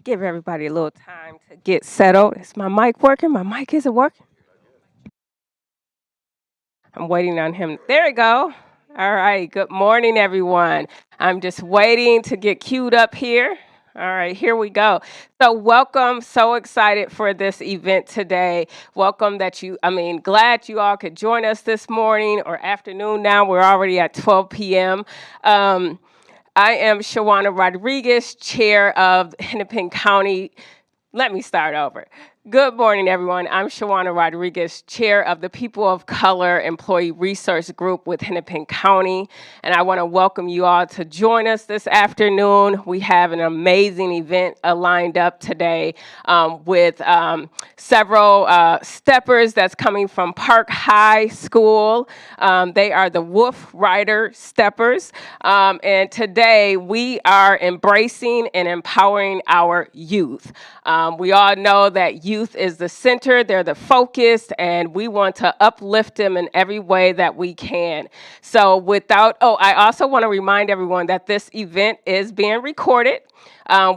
Give everybody a little time to get settled. Is my mic working? My mic isn't working. I'm waiting on him. There we go. All right. Good morning, everyone. I'm just waiting to get queued up here. All right, here we go. So, welcome. So excited for this event today. Welcome glad you all could join us this morning or afternoon now. We're already at 12 p.m. I am Shawana Rodriguez, chair of Hennepin County. Let me start over. Good morning, everyone. I'm Shawana Rodriguez, chair of the People of Color Employee Resource Group with Hennepin County, and I want to welcome you all to join us this afternoon. We have an amazing event lined up today with several steppers that's coming from Park High School. They are the Wolf Rider Steppers, and today we are embracing and empowering our youth. We all know that youth is the center, they're the focus, and we want to uplift them in every way that we can. I also want to remind everyone that this event is being recorded.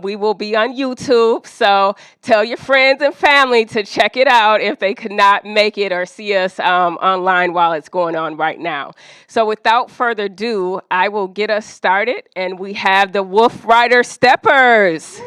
We will be on YouTube, so tell your friends and family to check it out if they could not make it or see us online while it's going on right now. So without further ado, I will get us started, and we have the Wolf Rider Steppers.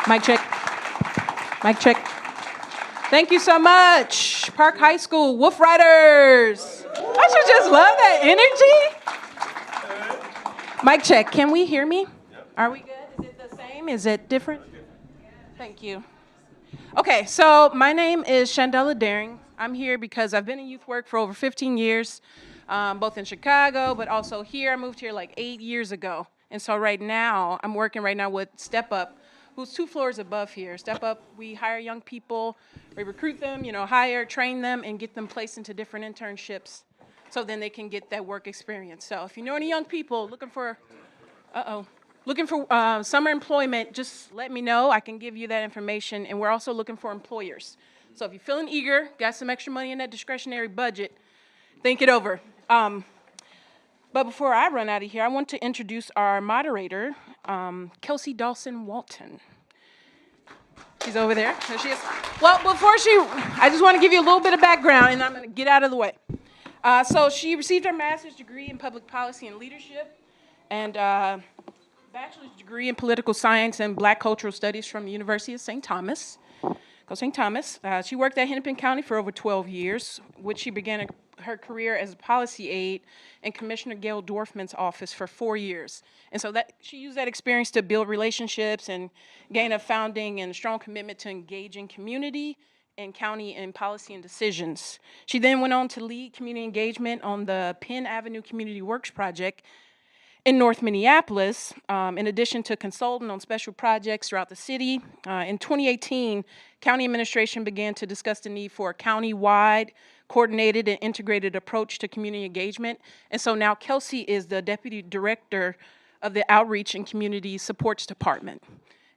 Mic check. Mic check. Thank you so much. Park High School, Wolf Riders. I should just love that energy. Mic check. Can we hear me? Are we good? Is it the same? Is it different? Thank you. Okay, so my name is Shandella Daring. I'm here because I've been in youth work for over 15 years, both in Chicago, but also here. I moved here like 8 years ago. And so right now, I'm working right now with Step Up, who's 2 floors above here. Step Up, we hire young people, we recruit them, hire, train them, and get them placed into different internships so then they can get that work experience. So if you know any young people looking for summer employment, just let me know. I can give you that information. And we're also looking for employers. So if you're feeling eager, got some extra money in that discretionary budget, think it over. But before I run out of here, I want to introduce our moderator, Kelsey Dawson Walton. She's over there. There she is. Well, I just want to give you a little bit of background, and I'm going to get out of the way. So she received her master's degree in public policy and leadership, and bachelor's degree in political science and black cultural studies from the University of St. Thomas. Go St. Thomas. She worked at Hennepin County for over 12 years, which she began her career as a policy aide in Commissioner Gail Dorfman's office for 4 years. And so that she used that experience to build relationships and gain a founding and strong commitment to engaging community and county in policy and decisions. She then went on to lead community engagement on the Penn Avenue Community Works project in North Minneapolis, in addition to consulting on special projects throughout the city. In 2018, county administration began to discuss the need for a county-wide, coordinated and integrated approach to community engagement. And so now Kelsey is the deputy director of the Outreach and Community Supports Department.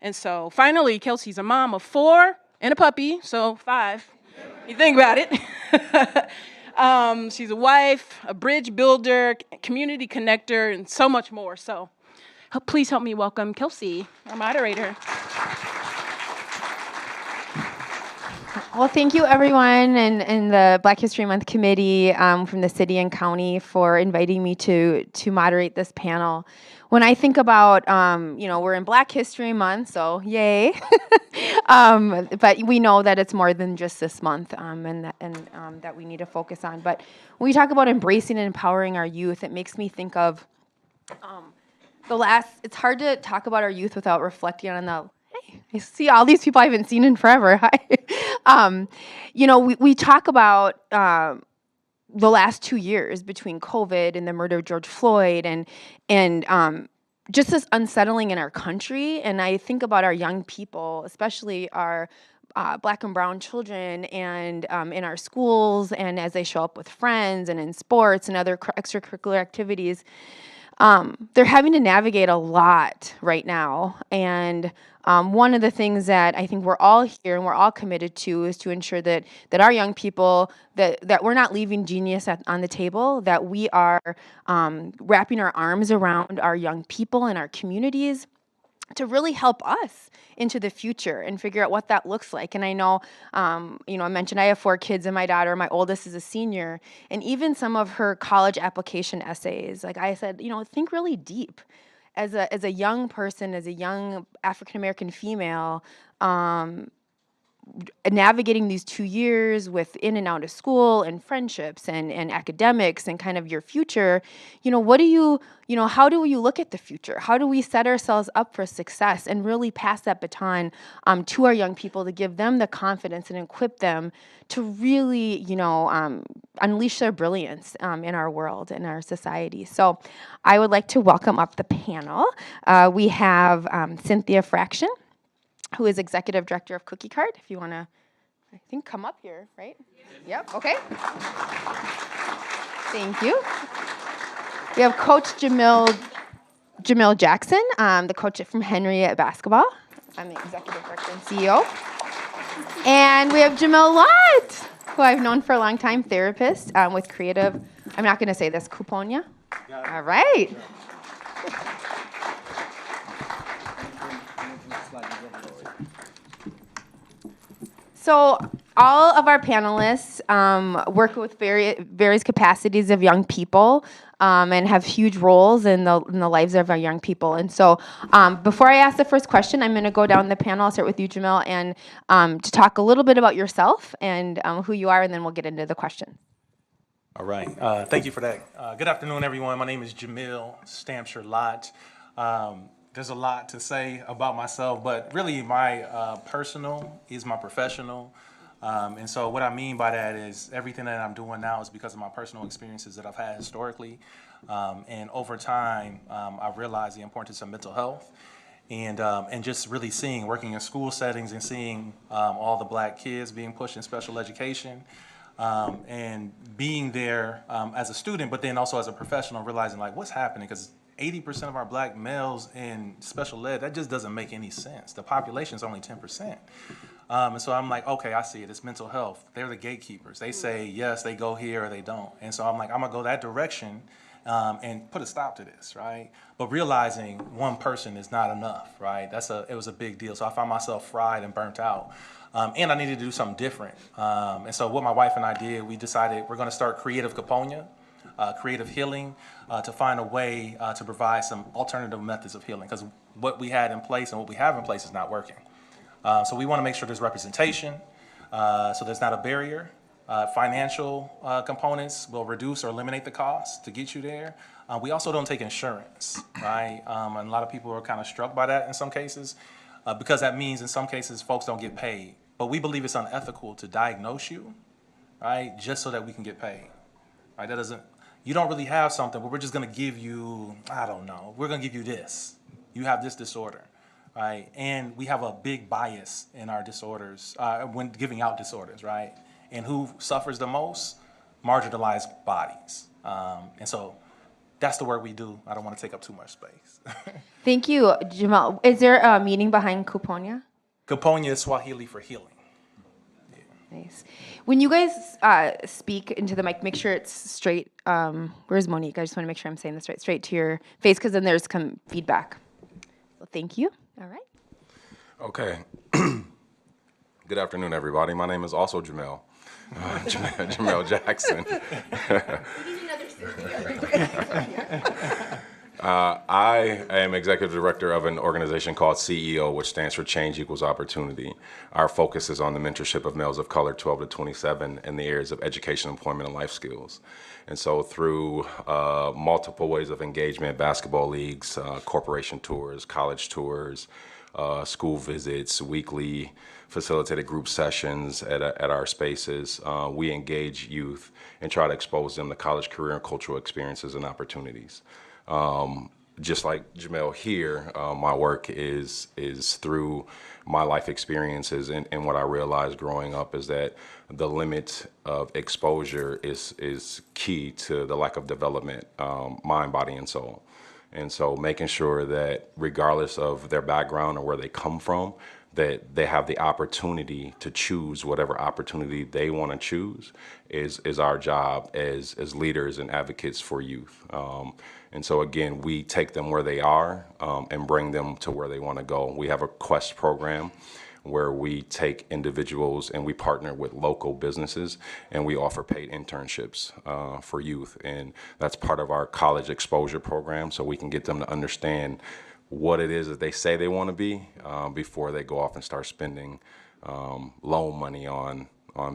And so finally, Kelsey's a mom of 4 and a puppy, so 5. You think about it. She's a wife, a bridge builder, community connector, and so much more. So please help me welcome Kelsey, our moderator. Well, thank you, everyone, and the Black History Month Committee from the city and county for inviting me to moderate this panel. When I think about, we're in Black History Month, so yay. But we know that it's more than just this month, and that we need to focus on. But when we talk about embracing and empowering our youth, it makes me think of it's hard to talk about our youth without reflecting on I see all these people I haven't seen in forever. Hi. We talk about the last 2 years between COVID and the murder of George Floyd and just this unsettling in our country. And I think about our young people, especially our Black and brown children, and in our schools, and as they show up with friends and in sports and other extracurricular activities. They're having to navigate a lot right now. And one of the things that I think we're all here and we're all committed to is to ensure that our young people, that we're not leaving genius on the table, that we are wrapping our arms around our young people and our communities to really help us into the future and figure out what that looks like. And I know, I mentioned I have 4 kids, and my daughter, my oldest, is a senior, and even some of her college application essays, like I said, think really deep. As a young person, as a young African-American female, navigating these 2 years with in and out of school and friendships and academics and kind of your future, how do you look at the future? How do we set ourselves up for success and really pass that baton to our young people to give them the confidence and equip them to really, unleash their brilliance in our world and our society? So I would like to welcome up the panel. We have Cynthia Fraction, who is Executive Director of Cookie Cart. If you want to, I think, come up here, right? Yep, okay. Thank you. We have Coach Jamil Jackson, the coach from Henry at basketball. I'm the Executive Director and CEO. And we have Jamil Lott, who I've known for a long time, therapist with Creative, I'm not going to say this, Couponia. All right. So all of our panelists work with various capacities of young people. and have huge roles in the lives of our young people. And so before I ask the first question, I'm going to go down the panel. I'll start with you, Jamil, and to talk a little bit about yourself and who you are, and then we'll get into the question. All right. Thank you for that. Good afternoon, everyone. My name is Jamil Stampshire Lott. There's a lot to say about myself, but really my personal is my professional. And so what I mean by that is everything that I'm doing now is because of my personal experiences that I've had historically. And over time, I've realized the importance of mental health and just really working in school settings and seeing all the black kids being pushed in special education. And being there as a student, but then also as a professional, realizing like what's happening, because 80% of our black males in special ed, that just doesn't make any sense. The population is only 10%. And so I'm like, okay, I see it. It's mental health. They're the gatekeepers. They say yes, they go here or they don't. And so I'm like, I'm gonna go that direction and put a stop to this, right? But realizing one person is not enough, right? It was a big deal. So I found myself fried and burnt out. And I needed to do something different. And so what my wife and I did, we decided we're going to start Creative Caponia, creative healing, to find a way to provide some alternative methods of healing, because what we had in place and what we have in place is not working. So we want to make sure there's representation, so there's not a barrier. Financial components will reduce or eliminate the cost to get you there. We also don't take insurance, right? And a lot of people are kind of struck by that in some cases, because that means in some cases folks don't get paid. But we believe it's unethical to diagnose you, right, just so that we can get paid, right? You don't really have something, but we're just gonna give you, I don't know, we're gonna give you this. You have this disorder, right? And we have a big bias in our disorders, when giving out disorders, right? And who suffers the most? Marginalized bodies. And so that's the work we do. I don't want to take up too much space. Thank you, Jamal. Is there a meaning behind Kuponia? Caponia is Swahili for healing. Nice. When you guys speak into the mic, make sure it's straight. Where's Monique? I just want to make sure I'm saying this right. Straight to your face, because then there's feedback. So thank you. All right. Okay. Good afternoon, everybody. My name is also Jamel. Jamel Jackson. I am executive director of an organization called CEO, which stands for Change Equals Opportunity. Our focus is on the mentorship of males of color 12 to 27 in the areas of education, employment, and life skills. And so through multiple ways of engagement, basketball leagues, corporation tours, college tours, school visits, weekly facilitated group sessions at our spaces, we engage youth and try to expose them to college, career, and cultural experiences and opportunities. Just like Jamel here, my work is through my life experiences, and what I realized growing up is that the limit of exposure is key to the lack of development, mind, body, and soul. And so making sure that regardless of their background or where they come from, that they have the opportunity to choose whatever opportunity they want to choose is our job as leaders and advocates for youth. And so again, we take them where they are and bring them to where they want to go. We have a Quest program where we take individuals and we partner with local businesses and we offer paid internships for youth. And that's part of our college exposure program, so we can get them to understand what it is that they say they want to be before they go off and start spending loan money on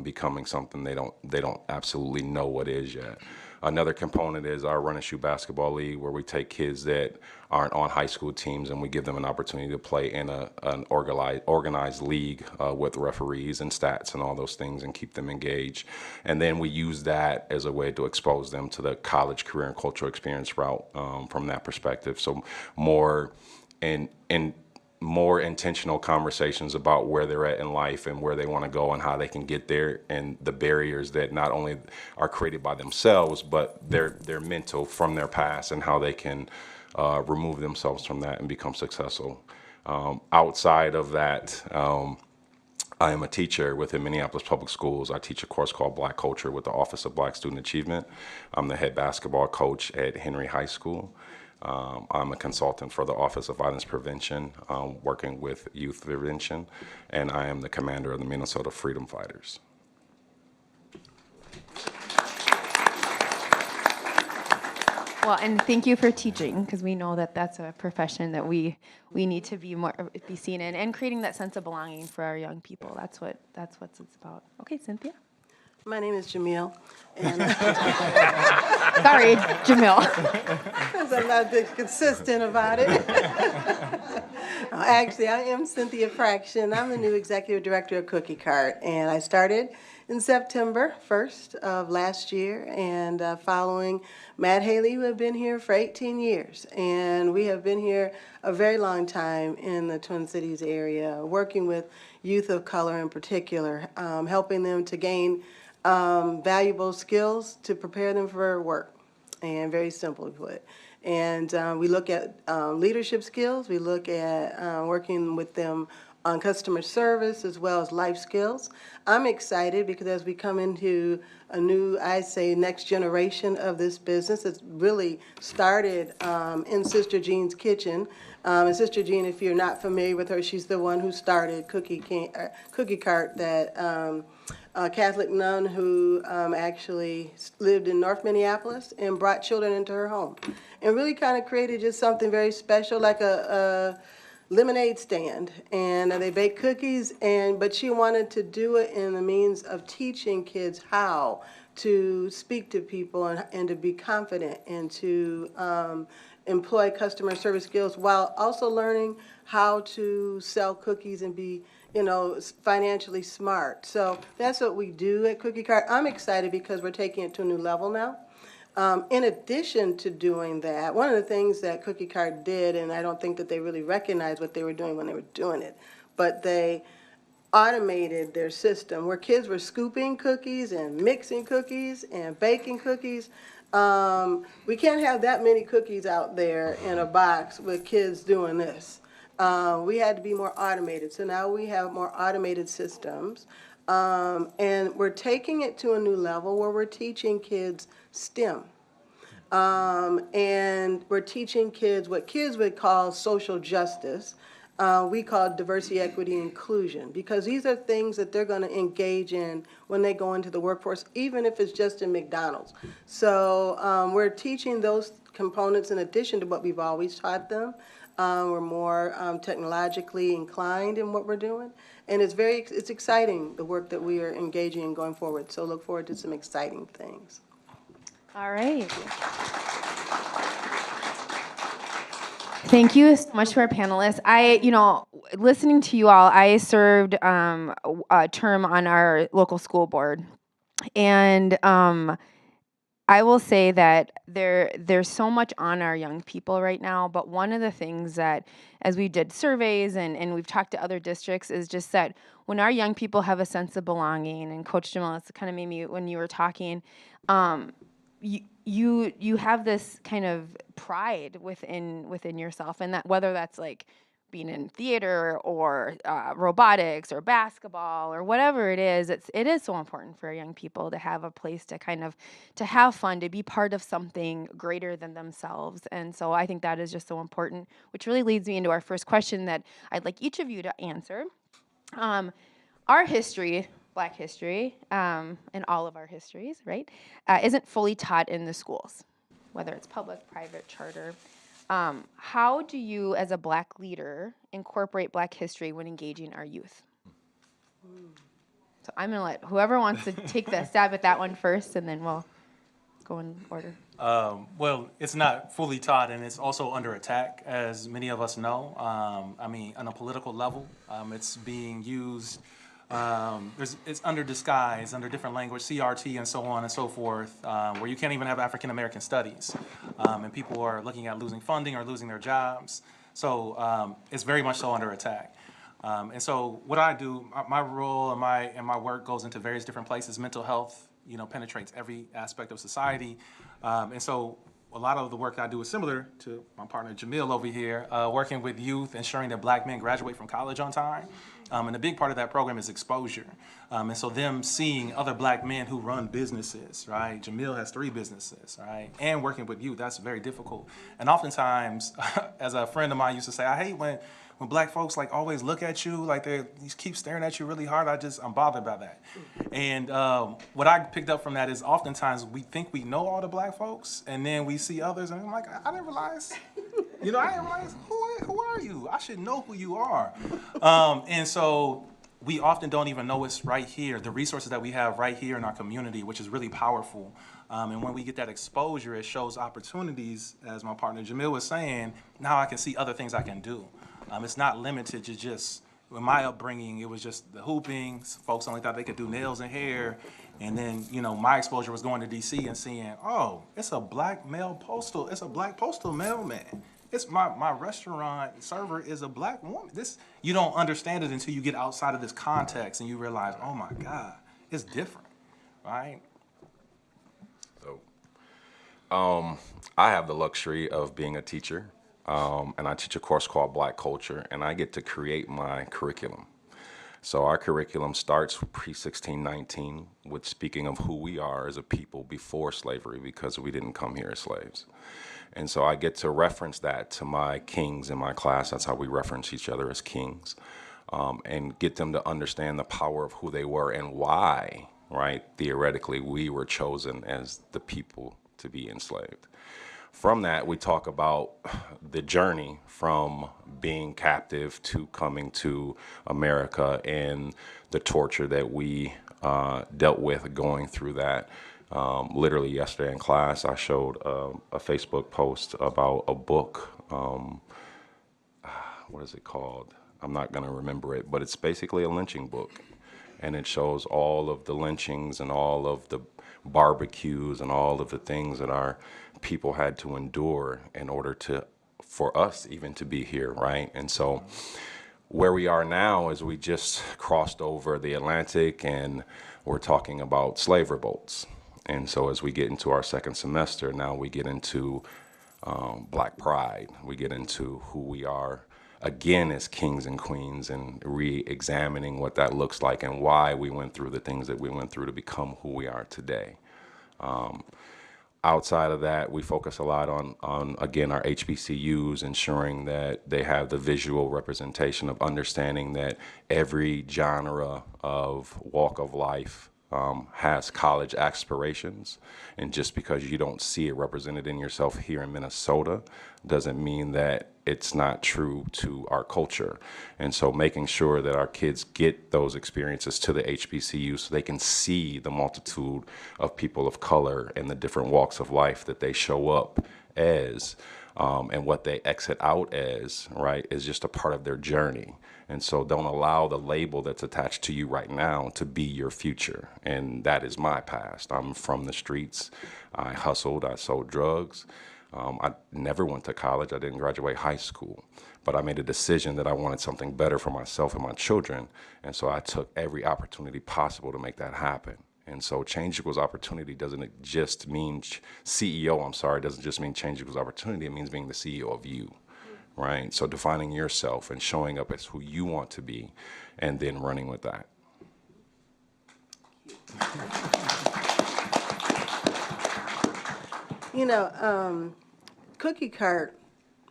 becoming something they don't absolutely know what is yet. Another component is our Run and Shoot basketball league, where we take kids that aren't on high school teams and we give them an opportunity to play in an organized league with referees and stats and all those things and keep them engaged. And then we use that as a way to expose them to the college, career, and cultural experience route from that perspective. So more intentional conversations about where they're at in life and where they want to go and how they can get there, and the barriers that not only are created by themselves, but they're mental from their past, and how they can remove themselves from that and become successful. Outside of that, I am a teacher within Minneapolis Public Schools. I teach a course called Black Culture with the Office of Black Student Achievement. I'm the head basketball coach at Henry High School. I'm a consultant for the Office of Violence Prevention, working with youth prevention, and I am the commander of the Minnesota Freedom Fighters. Well, and thank you for teaching, because we know that that's a profession that we need to be seen in, and creating that sense of belonging for our young people. That's what it's about. Okay, Cynthia. My name is Jamil, and Sorry, Jamil. I'm not consistent about it. Actually, I am Cynthia Fraction. I'm the new executive director of Cookie Cart, and I started in September 1st of last year, and following Matt Haley, who have been here for 18 years. And we have been here a very long time in the Twin Cities area, working with youth of color in particular, helping them to gain valuable skills to prepare them for work, and very simply put. And we look at leadership skills, we look at working with them on customer service as well as life skills. I'm excited because as we come into a new, I say, next generation of this business, it's really started in Sister Jean's kitchen. And Sister Jean, if you're not familiar with her, she's the one who started Cookie Cart, that Catholic nun who actually lived in North Minneapolis and brought children into her home. And really kind of created just something very special, like a lemonade stand. And they baked cookies, but she wanted to do it in the means of teaching kids how to speak to people and to be confident and to employ customer service skills while also learning how to sell cookies and be financially smart. So that's what we do at Cookie Cart. I'm excited because we're taking it to a new level now. In addition to doing that, one of the things that Cookie Cart did, and I don't think that they really recognized what they were doing when they were doing it, but they automated their system where kids were scooping cookies and mixing cookies and baking cookies. We can't have that many cookies out there in a box with kids doing this. We had to be more automated. So now we have more automated systems. And we're taking it to a new level where we're teaching kids STEM. And we're teaching kids what kids would call social justice. We call diversity, equity, inclusion, because these are things that they're going to engage in when they go into the workforce, even if it's just in McDonald's. So we're teaching those components in addition to what we've always taught them. We're more technologically inclined in what we're doing. And it's exciting, the work that we are engaging in going forward. So look forward to some exciting things. All right. Thank you so much to our panelists. Listening to you all, I served a term on our local school board. And I will say that there's so much on our young people right now, but one of the things that, as we did surveys and we've talked to other districts, is just that when our young people have a sense of belonging, and Coach Jamal, it's kind of made me, when you were talking, you have this kind of pride within yourself, and that whether that's like being in theater or robotics or basketball or whatever it is so important for young people to have a place to kind of to have fun, to be part of something greater than themselves. And so I think that is just so important, which really leads me into our first question that I'd like each of you to answer. Our history, Black history, and all of our histories, right, isn't fully taught in the schools, whether it's public, private, charter. How do you, as a Black leader, incorporate Black history when engaging our youth? So I'm going to let whoever wants to take the stab at that one first, and then we'll go in order. Well, it's not fully taught, and it's also under attack, as many of us know. On a political level, it's being used. It's under disguise, under different language, CRT and so on and so forth, where you can't even have African American studies, and people are looking at losing funding or losing their jobs. So it's very much so under attack. And so what I do, my role and my work goes into various different places. Mental health, penetrates every aspect of society, and so a lot of the work I do is similar to my partner Jamil over here, working with youth, ensuring that Black men graduate from college on time, And a big part of that program is exposure. And so them seeing other black men who run businesses, right? Jamil has 3 businesses, right? And working with youth, that's very difficult. And oftentimes, as a friend of mine used to say, I hate when black folks like always look at you, like they keep staring at you really hard. I'm bothered by that. And what I picked up from that is oftentimes we think we know all the black folks, and then we see others, and I'm like, I didn't realize. I didn't realize, who are you? I should know who you are. And so we often don't even know it's right here, the resources that we have right here in our community, which is really powerful. And when we get that exposure, it shows opportunities, as my partner Jamil was saying, now I can see other things I can do. It's not limited to just, in my upbringing, it was just the hooping. Folks only thought they could do nails and hair. And then, my exposure was going to DC and seeing, oh, it's a black postal mailman. It's my restaurant server is a black woman. You don't understand it until you get outside of this context and you realize, oh my God, it's different, right? So, I have the luxury of being a teacher, and I teach a course called Black Culture, and I get to create my curriculum. So our curriculum starts pre-1619 with speaking of who we are as a people before slavery, because we didn't come here as slaves. And so I get to reference that to my kings in my class. That's how we reference each other, as kings, and get them to understand the power of who they were and why, right, theoretically, we were chosen as the people to be enslaved. From that, we talk about the journey from being captive to coming to America and the torture that we dealt with going through that. Literally yesterday in class, I showed a Facebook post about a book. What is it called? I'm not going to remember it, but it's basically a lynching book. And it shows all of the lynchings and all of the barbecues and all of the things that our people had to endure in order for us even to be here, right? And so where we are now is we just crossed over the Atlantic and we're talking about slave revolts. And so as we get into our second semester, now we get into Black Pride. We get into who we are again as kings and queens and re-examining what that looks like and why we went through the things that we went through to become who we are today. Outside of that, we focus a lot on again, our HBCUs, ensuring that they have the visual representation of understanding that every genre of walk of life has college aspirations. And just because you don't see it represented in yourself here in Minnesota doesn't mean that it's not true to our culture. And so making sure that our kids get those experiences to the HBCU so they can see the multitude of people of color and the different walks of life that they show up as, and what they exit out as, right, is just a part of their journey. And so don't allow the label that's attached to you right now to be your future. And that is my past. I'm from the streets. I hustled. I sold drugs. I never went to college. I didn't graduate high school. But I made a decision that I wanted something better for myself and my children. And so I took every opportunity possible to make that happen. And so change equals opportunity doesn't just mean doesn't just mean change equals opportunity. It means being the CEO of you. Right? So defining yourself and showing up as who you want to be and then running with that. Cookie Cart,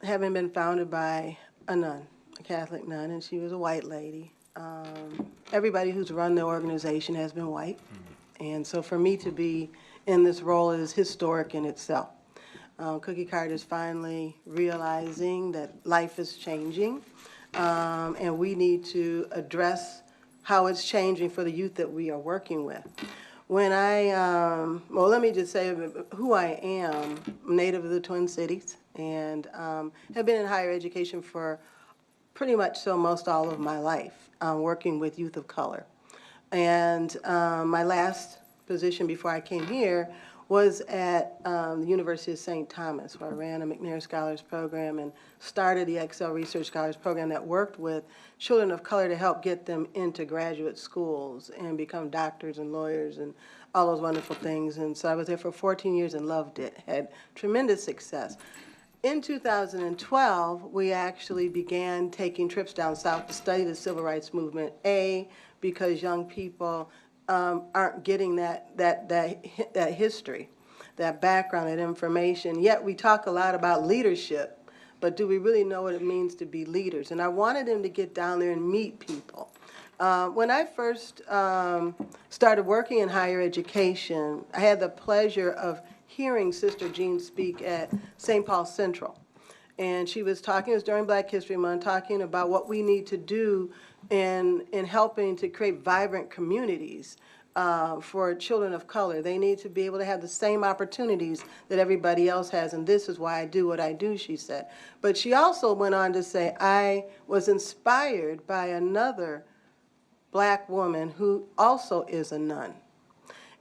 having been founded by a nun, a Catholic nun, and she was a white lady. Everybody who's run the organization has been white. And so for me to be in this role is historic in itself. Cookie Cart is finally realizing that life is changing, and we need to address how it's changing for the youth that we are working with. When let me just say who I am. I'm native of the Twin Cities and have been in higher education for pretty much most all of my life, working with youth of color. And my last position before I came here was at the University of St. Thomas, where I ran a McNair Scholars Program and started the Excel Research Scholars Program that worked with children of color to help get them into graduate schools and become doctors and lawyers and all those wonderful things. And so I was there for 14 years and loved it, had tremendous success. In 2012, we actually began taking trips down south to study the civil rights movement, because young people aren't getting that history, that background, that information. Yet we talk a lot about leadership, but do we really know what it means to be leaders? And I wanted them to get down there and meet people. When I first started working in higher education, I had the pleasure of hearing Sister Jean speak at St. Paul Central. And she was talking, it was during Black History Month, talking about what we need to do in helping to create vibrant communities for children of color. They need to be able to have the same opportunities that everybody else has, and this is why I do what I do, she said. But she also went on to say, I was inspired by another Black woman who also is a nun.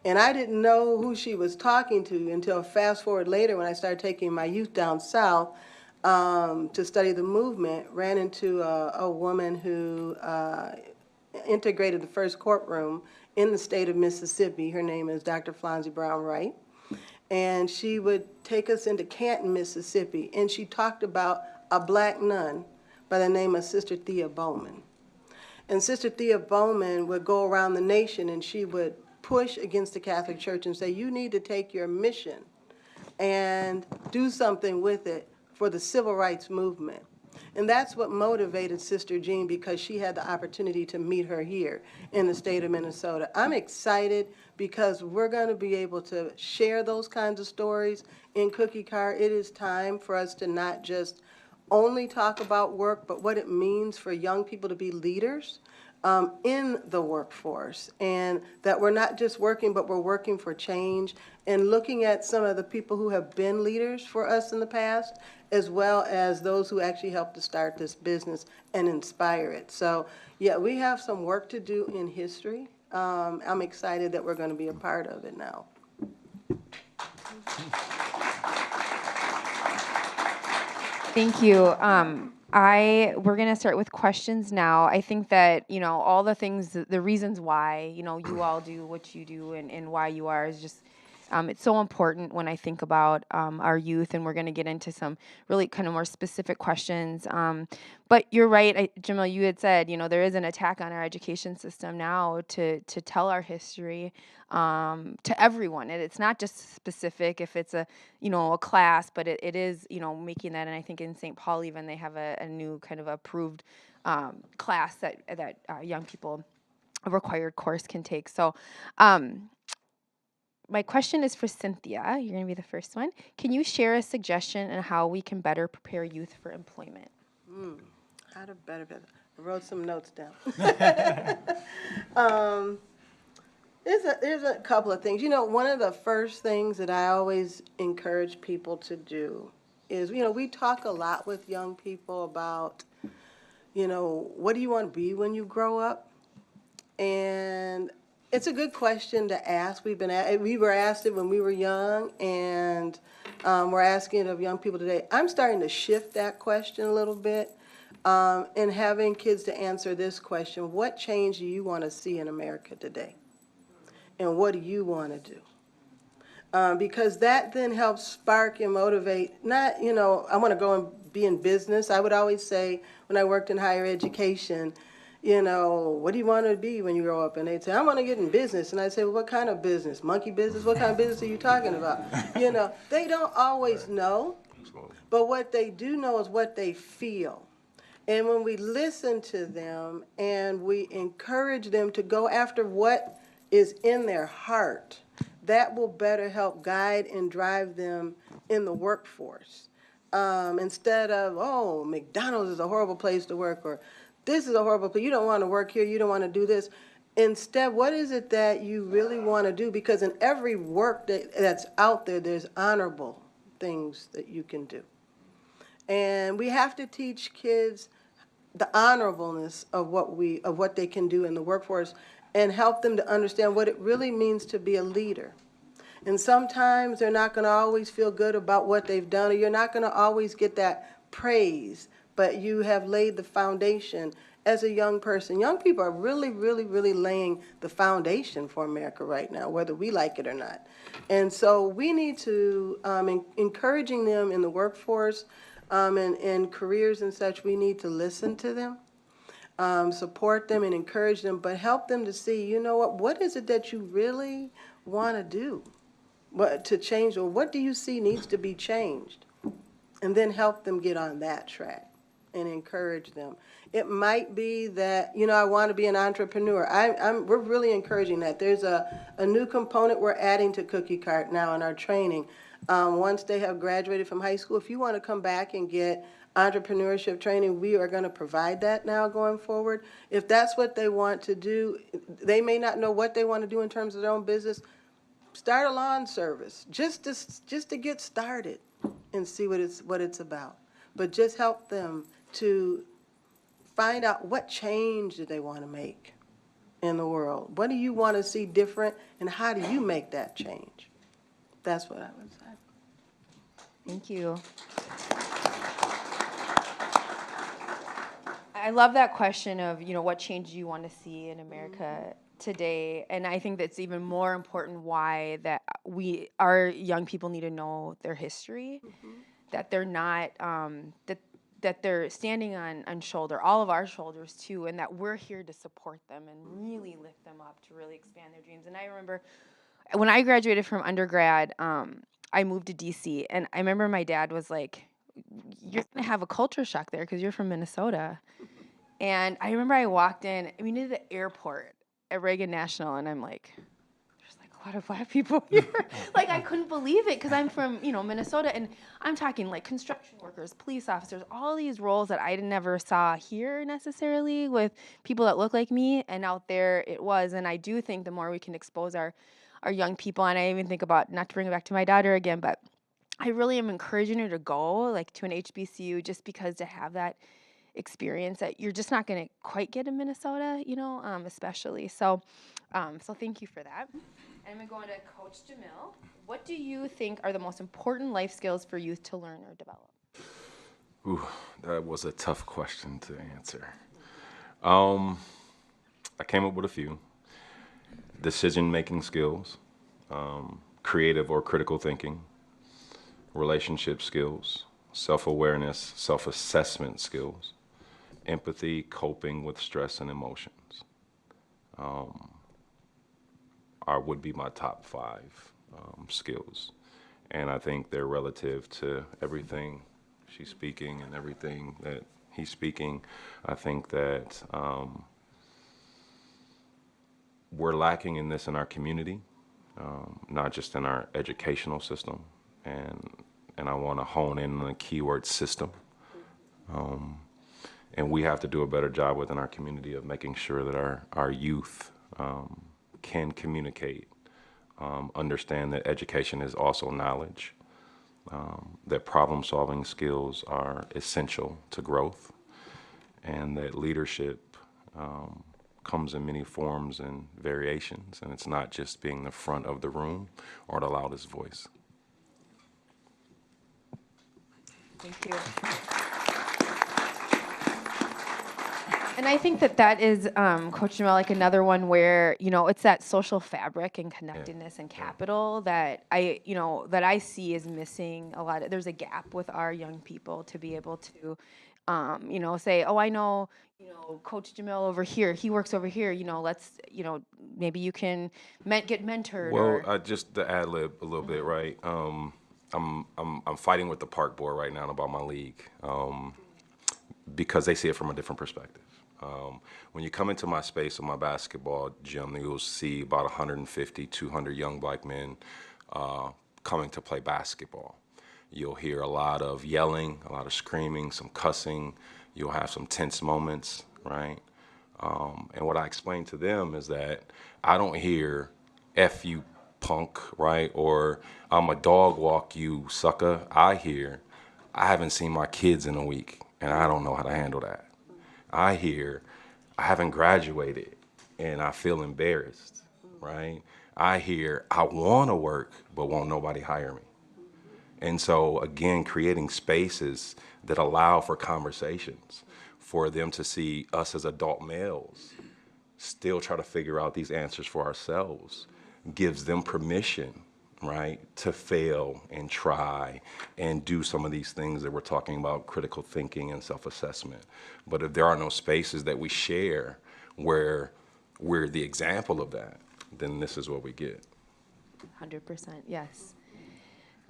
And I didn't know who she was talking to until fast forward later when I started taking my youth down south to study the movement, ran into a woman who integrated the first courtroom in the state of Mississippi. Her name is Dr. Flonzie Brown Wright. And she would take us into Canton, Mississippi, and she talked about a Black nun by the name of Sister Thea Bowman. And Sister Thea Bowman would go around the nation and she would push against the Catholic Church and say, you need to take your mission and do something with it for the civil rights movement. And that's what motivated Sister Jean, because she had the opportunity to meet her here in the state of Minnesota. I'm excited because we're going to be able to share those kinds of stories in Cookie Cart. It is time for us to not just only talk about work, but what it means for young people to be leaders in the workforce, and that we're not just working, but we're working for change, and looking at some of the people who have been leaders for us in the past, as well as those who actually helped to start this business and inspire it. So, yeah, we have some work to do in history. I'm excited that we're going to be a part of it now. Thank you. We're gonna start with questions now. I think that, all the things, the reasons why, you all do what you do and why you are is just, it's so important when I think about our youth, and we're gonna get into some really kind of more specific questions. But you're right, Jamil, you had said, there is an attack on our education system now to tell our history to everyone. And it's not just specific if it's a class, but it is, making that. And I think in St. Paul even they have a new kind of approved class that young people, a required course, can take. So my question is for Cynthia. You're going to be the first one. Can you share a suggestion on how we can better prepare youth for employment? How to better. I wrote some notes down. There's a couple of things. One of the first things that I always encourage people to do is, we talk a lot with young people about, what do you want to be when you grow up? And it's a good question to ask. We were asked it when we were young, and we're asking it of young people today. I'm starting to shift that question a little bit and having kids to answer this question: what change do you want to see in America today? And what do you want to do? Because that then helps spark and motivate, not, I want to go and be in business. I would always say when I worked in higher education, what do you want to be when you grow up? And they'd say, I want to get in business. And I'd say, well, what kind of business? Monkey business? What kind of business are you talking about? They don't always know, but what they do know is what they feel. And when we listen to them and we encourage them to go after what is in their heart, that will better help guide and drive them in the workforce. Instead of, oh, McDonald's is a horrible place to work, or this is a horrible place, you don't want to work here, you don't want to do this. Instead, what is it that you really want to do? Because in every work that's out there, there's honorable things that you can do. And we have to teach kids the honorableness of what they can do in the workforce, and help them to understand what it really means to be a leader. And sometimes they're not going to always feel good about what they've done, or you're not going to always get that praise, but you have laid the foundation, as a young person. Young people are really, really, really laying the foundation for America right now, whether we like it or not. And so we need to, encouraging them in the workforce and careers and such, we need to listen to them, support them and encourage them, but help them to see, you know what is it that you really want to do? What to change, or what do you see needs to be changed? And then help them get on that track and encourage them. It might be that, I want to be an entrepreneur. We're really encouraging that. There's a new component we're adding to Cookie Cart now in our training. Once they have graduated from high school, if you want to come back and get entrepreneurship training, we are going to provide that now going forward. If that's what they want to do, they may not know what they want to do in terms of their own business. Start a lawn service just to get started and see what it's about. But just help them to find out what change do they want to make in the world. What do you want to see different, and how do you make that change? That's what I would say. Thank you. I love that question of, what change do you want to see in America today? And I think that's even more important why that our young people need to know their history, that they're not, that they're standing on all of our shoulders too, and that we're here to support them and really lift them up to really expand their dreams. And I remember when I graduated from undergrad, I moved to DC, and I remember my dad was like, "You're going to have a culture shock there because you're from Minnesota." And I remember I walked into the airport at Reagan National, and I'm like, there's like a lot of Black people here. Like, I couldn't believe it because I'm from, Minnesota, and I'm talking like construction workers, police officers, all these roles that I never saw here necessarily with people that look like me, and out there it was. And I do think the more we can expose our young people, and I even think about, not to bring it back to my daughter again, but I really am encouraging her to go like to an HBCU just because to have that experience that you're just not going to quite get in Minnesota, especially. So thank you for that. And I'm going to go into Coach Jamil. What do you think are the most important life skills for youth to learn or develop? Ooh, that was a tough question to answer. I came up with a few. Decision-making skills, creative or critical thinking, relationship skills, self-awareness, self-assessment skills, empathy, coping with stress and emotions would be my top 5 skills. And I think they're relative to everything she's speaking and everything that he's speaking. I think that we're lacking in this in our community, not just in our educational system. And I want to hone in on the keyword system. And we have to do a better job within our community of making sure that our youth can communicate, understand that education is also knowledge, that problem-solving skills are essential to growth, and that leadership comes in many forms and variations, and it's not just being the front of the room or the loudest voice. Thank you. And I think that is, Coach Jamel, like another one where, it's that social fabric and connectedness and capital that I see is missing a lot. There's a gap with our young people to be able to, say, oh, I know, Coach Jamel over here, he works over here, let's, maybe you can get mentored. Well, just to ad lib a little bit, right? I'm fighting with the park board right now about my league because they see it from a different perspective. When you come into my space of my basketball gym, you'll see about 150, 200 young Black men coming to play basketball. You'll hear a lot of yelling, a lot of screaming, some cussing. You'll have some tense moments, right? And what I explain to them is that I don't hear F you punk, right? Or I'm a dog walk you sucker. I haven't seen my kids in a week and I don't know how to handle that. I hear I haven't graduated and I feel embarrassed, right? I hear I want to work but won't nobody hire me. And so again, creating spaces that allow for conversations, for them to see us as adult males still try to figure out these answers for ourselves gives them permission, right, to fail and try and do some of these things that we're talking about, critical thinking and self-assessment. But if there are no spaces that we share where we're the example of that, then this is what we get. 100%, yes.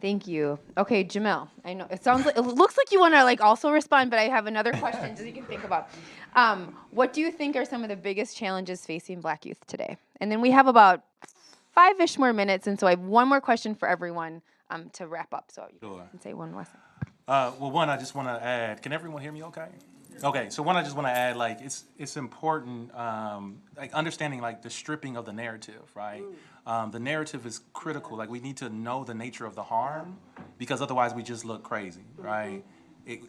Thank you. Okay, Jamel, I know it looks like you want to like also respond, but I have another question that you can think about. What do you think are some of the biggest challenges facing Black youth today? And then we have about 5-ish more minutes, and so I have one more question for everyone to wrap up. So you can say one more thing. Well, one, I just want to add, can everyone hear me okay? Okay, so one, I just want to add, like, it's important, like, understanding, like, the stripping of the narrative, right? The narrative is critical. Like, we need to know the nature of the harm, because otherwise we just look crazy, right?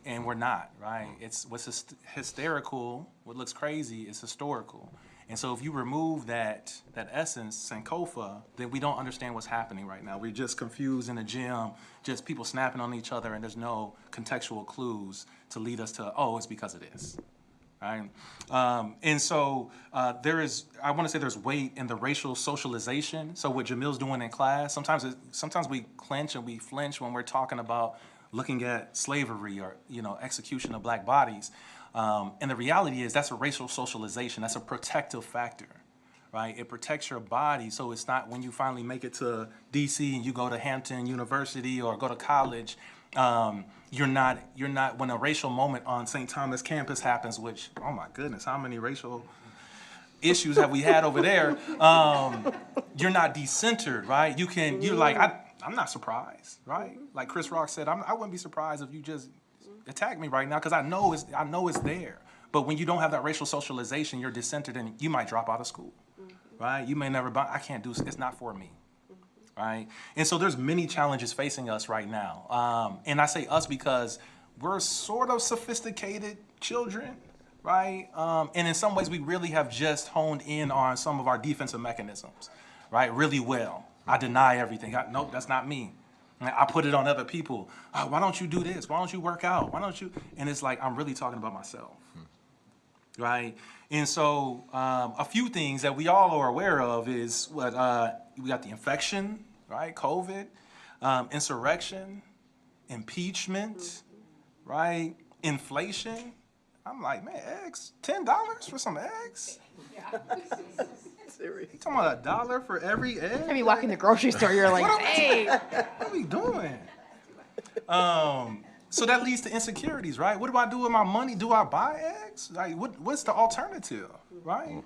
And we're not, right? What's hysterical, what looks crazy is historical. And so if you remove that essence, Sankofa, then we don't understand what's happening right now. We're just confused in the gym, just people snapping on each other, and there's no contextual clues to lead us to, oh, it's because of this, right? And so I want to say there's weight in the racial socialization. So what Jamil's doing in class, sometimes we clench and we flinch when we're talking about looking at slavery or, execution of Black bodies. And the reality is that's a racial socialization. That's a protective factor, right? It protects your body. So it's not when you finally make it to DC and you go to Hampton University or go to college, you're not when a racial moment on St. Thomas campus happens, which, oh my goodness, how many racial issues have we had over there? You're not decentered, right? I'm not surprised, right? Like Chris Rock said, I wouldn't be surprised if you just attack me right now, because I know it's there. But when you don't have that racial socialization, you're discentered and you might drop out of school, right? You may never I can't do it's not for me, right? And so there's many challenges facing us right now. And I say us because we're sort of sophisticated children, right? And in some ways we really have just honed in on some of our defensive mechanisms, right? Really well. I deny everything. Nope, that's not me. I put it on other people. Oh, why don't you do this? Why don't you work out? Why don't you? And it's like, I'm really talking about myself, right? And so a few things that we all are aware of is what we got the infection, right? COVID, insurrection, impeachment, right? Inflation. I'm like, man, eggs, $10 for some eggs? Yeah. You talking about $1 for every egg? I mean, walk in the grocery store, you're like, hey. What are we doing? So that leads to insecurities, right? What do I do with my money? Do I buy eggs? Like, what's the alternative, right?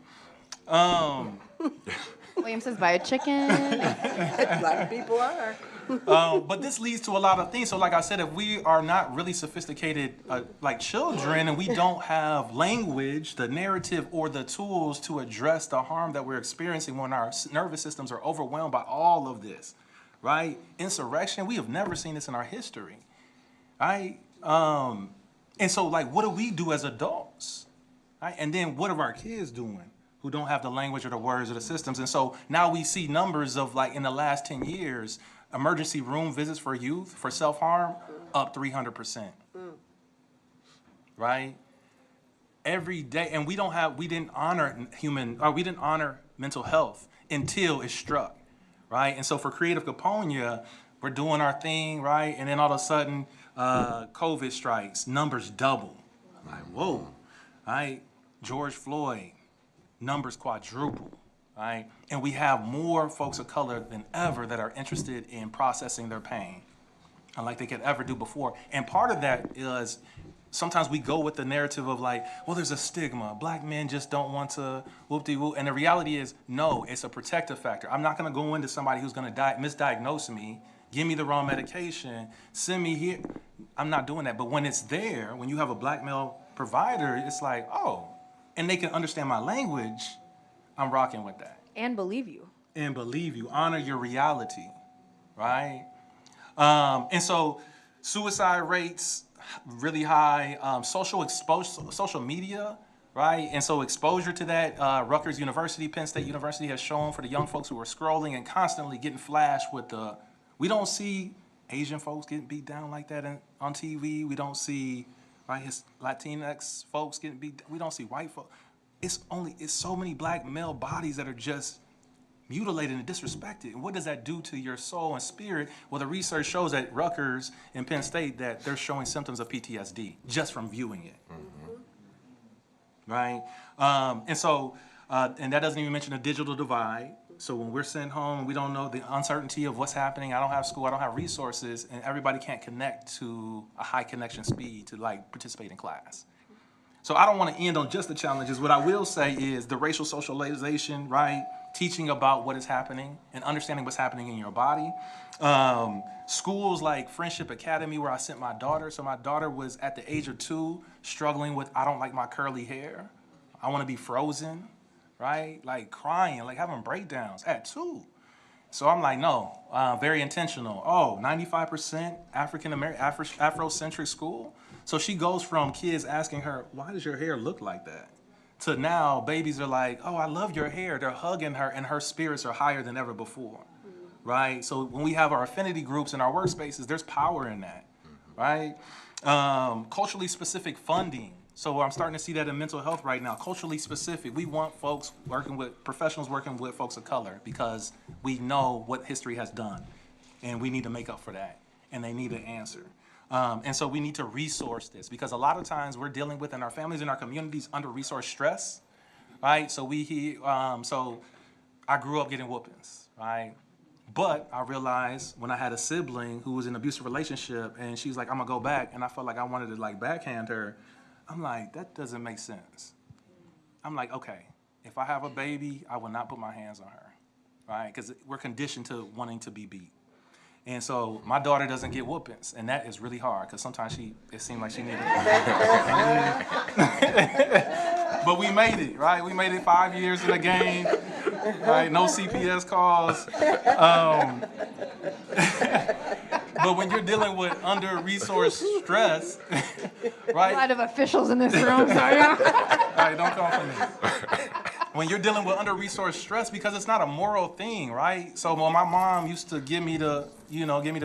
William says, buy a chicken. Black people are. But this leads to a lot of things. So like I said, if we are not really sophisticated like children and we don't have language, the narrative, or the tools to address the harm that we're experiencing when our nervous systems are overwhelmed by all of this, right? Insurrection, we have never seen this in our history, right? And so like, what do we do as adults, right? And then what are our kids doing who don't have the language or the words or the systems? And so now we see numbers of like in the last 10 years, emergency room visits for youth for self-harm up 300%, right? Every day, and we didn't honor mental health until it struck, right? And so for Creative Caponia, we're doing our thing, right? And then all of a sudden, COVID strikes, numbers double. I'm like, whoa, right? George Floyd, numbers quadruple. Right? And we have more folks of color than ever that are interested in processing their pain, unlike they could ever do before. And part of that is sometimes we go with the narrative of like, well, there's a stigma. Black men just don't want to whoop-de-whoop. And the reality is, no, it's a protective factor. I'm not going to go into somebody who's going to misdiagnose me, give me the wrong medication, send me here. I'm not doing that. But when it's there, when you have a Black male provider, it's like, oh, and they can understand my language, I'm rocking with that. And believe you. And believe you. Honor your reality, right? And so suicide rates really high. Social media, right? And so exposure to that, Rutgers University, Penn State University has shown for the young folks who are scrolling and constantly getting flashed with we don't see Asian folks getting beat down like that on TV. We don't see right? His Latinx folks getting beat. We don't see white folks. It's so many black male bodies that are just mutilated and disrespected. And what does that do to your soul and spirit? Well, the research shows at Rutgers and Penn State that they're showing symptoms of PTSD just from viewing it. Right? And that doesn't even mention the digital divide. So when we're sent home, we don't know the uncertainty of what's happening. I don't have school, I don't have resources, and everybody can't connect to a high connection speed to like participate in class. So I don't want to end on just the challenges. What I will say is the racial socialization, right? Teaching about what is happening and understanding what's happening in your body. Schools like Friendship Academy, where I sent my daughter. So my daughter was at the age of 2 struggling with, I don't like my curly hair. I want to be frozen, right? Like crying, like having breakdowns at 2. So I'm like, no, very intentional. 95% Afrocentric school. So she goes from kids asking her, why does your hair look like that? To now, babies are like, oh, I love your hair. They're hugging her, and her spirits are higher than ever before, right? So when we have our affinity groups in our workspaces, there's power in that, right? Culturally specific funding. So I'm starting to see that in mental health right now. Culturally specific. We want professionals working with folks of color because we know what history has done, and we need to make up for that, and they need an answer. And so we need to resource this because a lot of times we're dealing with in our families and our communities under-resourced stress, right? So so I grew up getting whoopings, right? But I realized when I had a sibling who was in an abusive relationship and she was like, I'm gonna go back, and I felt like I wanted to like backhand her. I'm like, that doesn't make sense. I'm like, okay, if I have a baby, I will not put my hands on her, right? Because we're conditioned to wanting to be beat. And so my daughter doesn't get whoopings, and that is really hard because sometimes it seemed like she needed But we made it, right? We made it 5 years in the game, right? No CPS calls. But when you're dealing with under-resourced stress, right? A lot of officials in this room, sorry. All right, don't come for me. When you're dealing with under-resourced stress, because it's not a moral thing, right? So when my mom used to give me the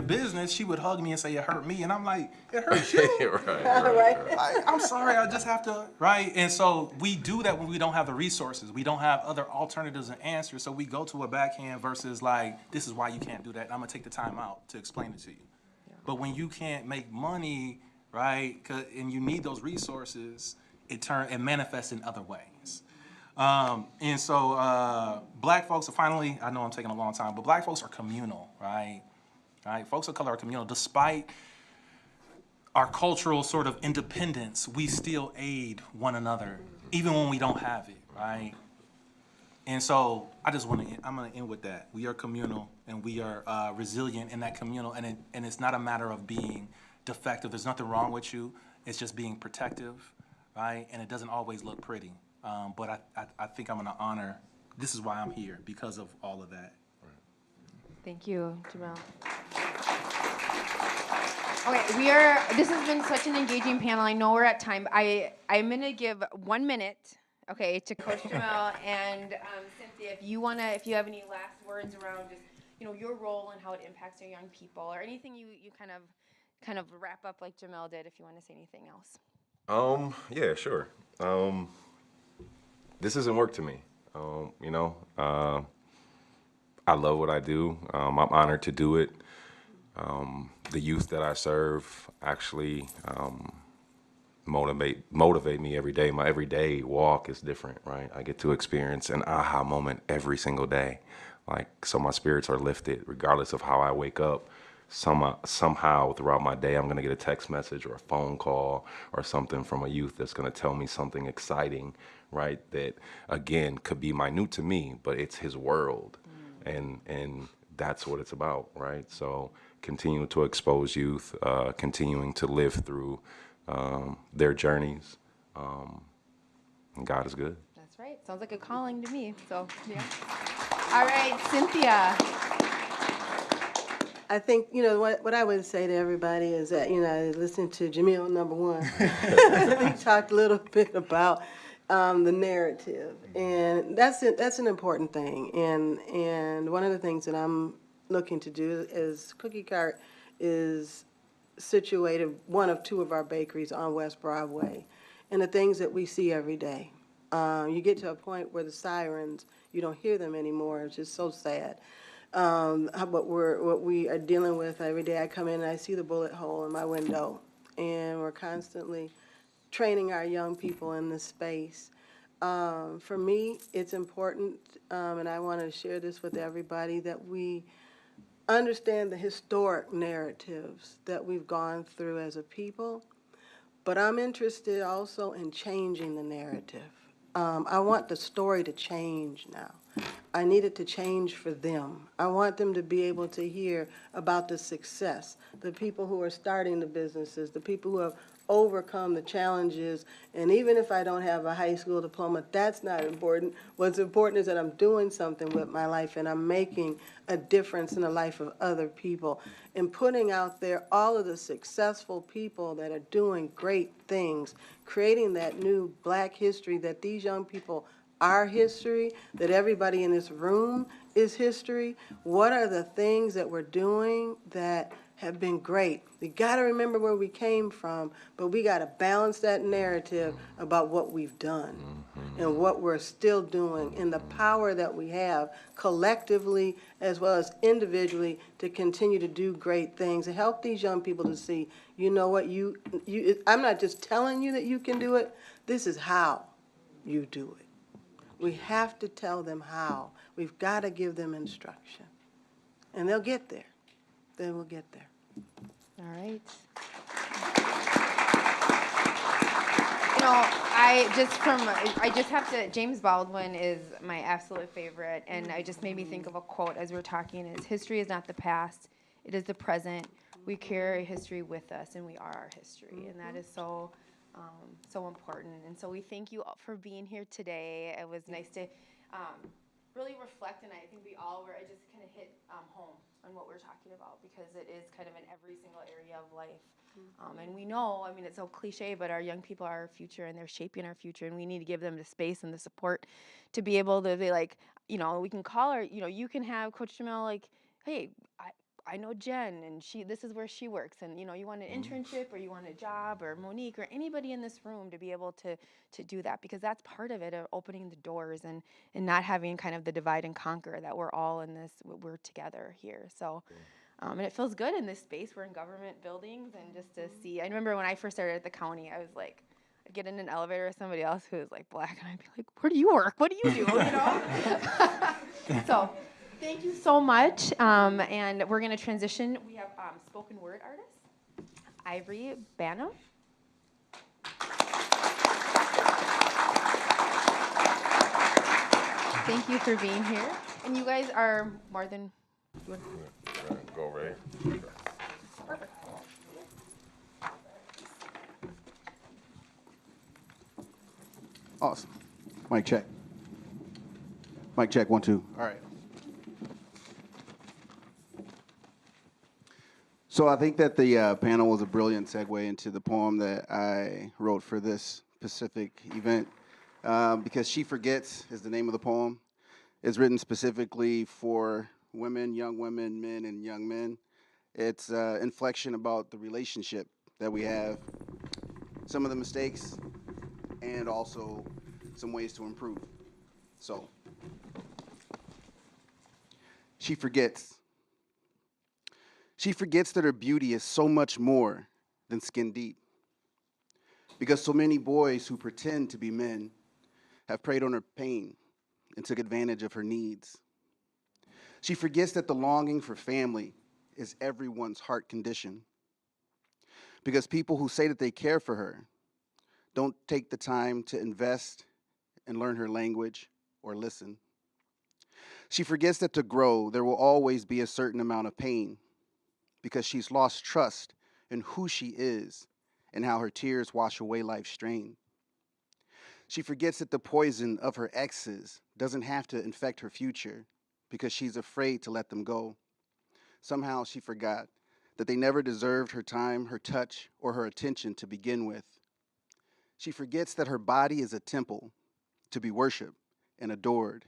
business, she would hug me and say, it hurt me. And I'm like, it hurts you? Right. I'm sorry, I just have to, right? And so we do that when we don't have the resources. We don't have other alternatives and answers. So we go to a backhand versus like, this is why you can't do that. I'm going to take the time out to explain it to you. But when you can't make money, right, and you need those resources, it manifests in other ways. And so black folks are finally, I know I'm taking a long time, but black folks are communal, right? Right? Folks of color are communal. Despite our cultural sort of independence, we still aid one another, even when we don't have it, right? And so I'm going to end with that. We are communal, and we are resilient in that communal, and it's not a matter of being defective. There's nothing wrong with you. It's just being protective, right? And it doesn't always look pretty. But I think I'm going to honor, this is why I'm here, because of all of that. Thank you, Jamel. Okay, this has been such an engaging panel. I know we're at time. I'm going to give 1 minute, okay, to Coach Jamel and Cynthia, if you have any last words around just, your role and how it impacts your young people, or anything you kind of wrap up like Jamel did, if you want to say anything else. Yeah, sure. This isn't work to me. I love what I do. I'm honored to do it. The youth that I serve actually motivate me every day. My everyday walk is different, right? I get to experience an aha moment every single day. So my spirits are lifted regardless of how I wake up. Somehow throughout my day, I'm going to get a text message or a phone call or something from a youth that's going to tell me something exciting, right? That, again, could be minute to me, but it's his world. And that's what it's about, right? So continue to expose youth, continuing to live through their journeys. And God is good. That's right. Sounds like a calling to me. So, yeah. All right, Cynthia. I think, what I would say to everybody is that, listening to Jamil, number one, he talked a little bit about the narrative, and that's an important thing. And one of the things that I'm looking to do as Cookie Cart is situated one of two of our bakeries on West Broadway, and the things that we see every day. You get to a point where the sirens, you don't hear them anymore. It's just so sad. What we are dealing with every day. I come in and I see the bullet hole in my window, and we're constantly training our young people in this space. For me, it's important, and I want to share this with everybody, that we understand the historic narratives that we've gone through as a people, but I'm interested also in changing the narrative. I want the story to change now. I need it to change for them. I want them to be able to hear about the success, the people who are starting the businesses, the people who have overcome the challenges. And even if I don't have a high school diploma, that's not important. What's important is that I'm doing something with my life and I'm making a difference in the life of other people and putting out there all of the successful people that are doing great things, creating that new Black history, that these young people are history, that everybody in this room is history. What are the things that we're doing that have been great? We got to remember where we came from, but we got to balance that narrative about what we've done and what we're still doing and the power that we have collectively as well as individually to continue to do great things and help these young people to see, you know what, I'm not just telling you that you can do it, this is how you do it. We have to tell them how. We've got to give them instruction. And they'll get there. They will get there. All right. I just have to, James Baldwin is my absolute favorite, and it just made me think of a quote as we were talking, is history is not the past, it is the present. We carry history with us, and we are our history, and that is so important. And so we thank you all for being here today. It was nice to really reflect, and I think we all were, I just kind of hit home on what we're talking about, because it is kind of in every single area of life. And we know, I mean, it's so cliche, but our young people are our future, and they're shaping our future, and we need to give them the space and the support to be able to be like, we can call her, you can have Coach Jamel like, hey, I know Jen, and this is where she works, and you want an internship, or you want a job, or Monique, or anybody in this room to be able to do that, because that's part of it, of opening the doors and not having kind of the divide and conquer, that we're all in this, we're together here. So. And it feels good in this space. We're in government buildings, and just to see. I remember when I first started at the county, I was like, I'd get in an elevator with somebody else who was like Black, and I'd be like, where do you work? What do you do? So thank you so much. And we're going to transition. We have spoken word artist, Ivory Bano. Thank you for being here. And you guys are more than... Go, Ray. Perfect. Awesome. Mic check. Mic check, 1, 2. All right. So I think that the panel was a brilliant segue into the poem that I wrote for this specific event, because She Forgets is the name of the poem. It's written specifically for women, men, and young men. It's inflection about the relationship that we have, some of the mistakes, and also some ways to improve. So, she forgets. She forgets that her beauty is so much more than skin deep. Because so many boys who pretend to be men have preyed on her pain and took advantage of her needs. She forgets that the longing for family is everyone's heart condition. Because people who say that they care for her don't take the time to invest and learn her language or listen. She forgets that to grow, there will always be a certain amount of pain, because she's lost trust in who she is and how her tears wash away life's strain. She forgets that the poison of her exes doesn't have to infect her future, because she's afraid to let them go. Somehow she forgot that they never deserved her time, her touch, or her attention to begin with. She forgets that her body is a temple to be worshiped and adored.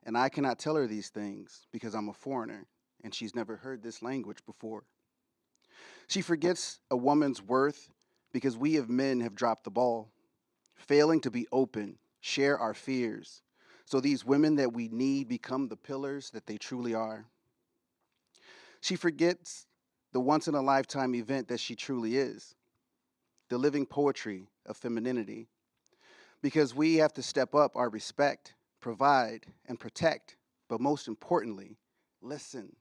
And I cannot tell her these things because I'm a foreigner and she's never heard this language before. She forgets a woman's worth because we as men have dropped the ball, failing to be open, share our fears, so these women that we need become the pillars that they truly are. She forgets the once-in-a-lifetime event that she truly is, the living poetry of femininity, because we have to step up our respect, provide, and protect, but most importantly, listen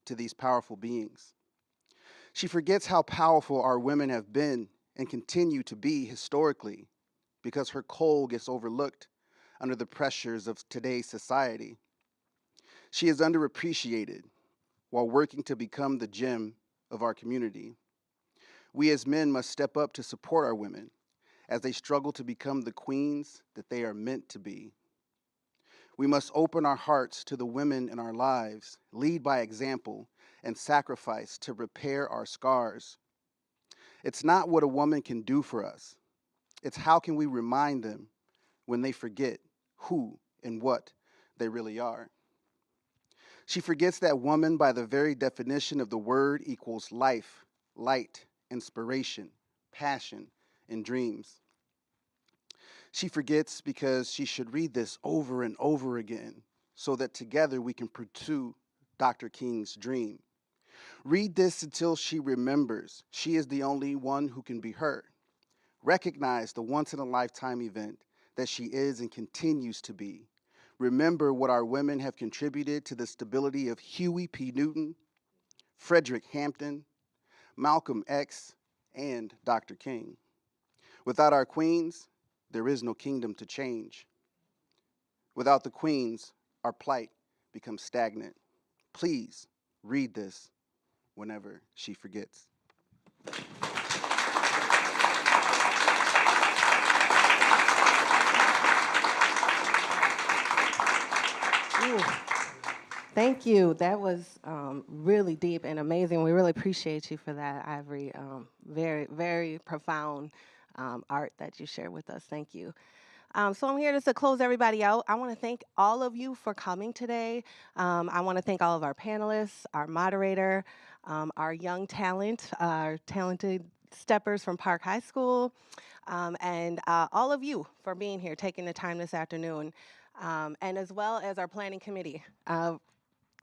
to these powerful beings. She forgets how powerful our women have been and continue to be historically, because her coal gets overlooked under the pressures of today's society. She is underappreciated while working to become the gem of our community. We as men must step up to support our women as they struggle to become the queens that they are meant to be. We must open our hearts to the women in our lives, lead by example, and sacrifice to repair our scars. It's not what a woman can do for us. It's how can we remind them when they forget who and what they really are. She forgets that woman, by the very definition of the word, equals life, light, inspiration, passion, and dreams. She forgets because she should read this over and over again so that together we can pursue Dr. King's dream. Read this until she remembers she is the only one who can be her. Recognize the once-in-a-lifetime event that she is and continues to be. Remember what our women have contributed to the stability of Huey P. Newton, Frederick Hampton, Malcolm X, and Dr. King. Without our queens, there is no kingdom to change. Without the queens, our plight becomes stagnant. Please read this whenever she forgets. Ooh, thank you. That was really deep and amazing. We really appreciate you for that, Ivory. Very, very profound art that you shared with us. Thank you. So I'm here just to close everybody out. I want to thank all of you for coming today. I want to thank all of our panelists, our moderator, our young talent, our talented steppers from Park High School, and all of you for being here, taking the time this afternoon, and as well as our planning committee.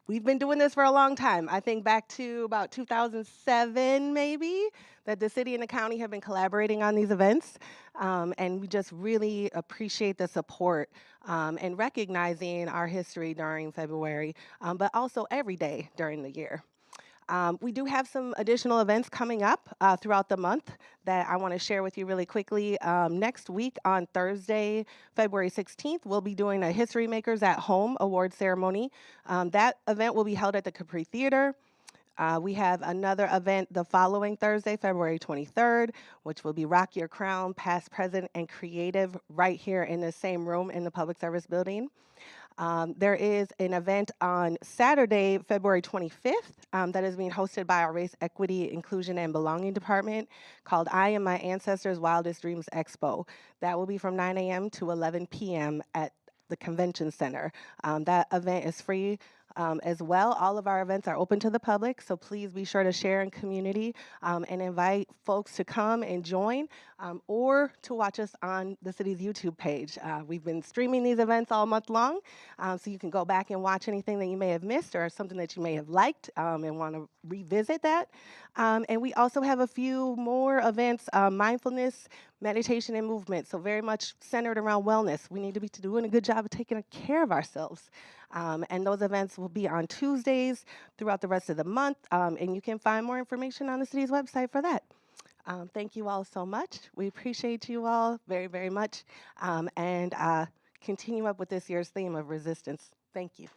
We've been doing this for a long time. I think back to about 2007, maybe, that the city and the county have been collaborating on these events. And we just really appreciate the support and recognizing our history during February, but also every day during the year. We do have some additional events coming up throughout the month that I want to share with you really quickly. Next week on Thursday, February 16th, we'll be doing a History Makers at Home award ceremony. That event will be held at the Capri Theater. We have another event the following Thursday, February 23rd, which will be Rock Your Crown, Past, Present, and Creative right here in the same room in the Public Service Building. There is an event on Saturday, February 25th, that is being hosted by our Race, Equity, Inclusion, and Belonging Department called I Am My Ancestors' Wildest Dreams Expo. That will be from 9 a.m. to 11 p.m. at the Convention Center. That event is free as well. All of our events are open to the public, so please be sure to share in community and invite folks to come and join or to watch us on the city's YouTube page. We've been streaming these events all month long, so you can go back and watch anything that you may have missed or something that you may have liked and want to revisit that. And we also have a few more events, mindfulness, meditation, and movement, so very much centered around wellness. We need to be doing a good job of taking care of ourselves. And those events will be on Tuesdays throughout the rest of the month, and you can find more information on the city's website for that. Thank you all so much. We appreciate you all very, very much, and continue up with this year's theme of resistance. Thank you.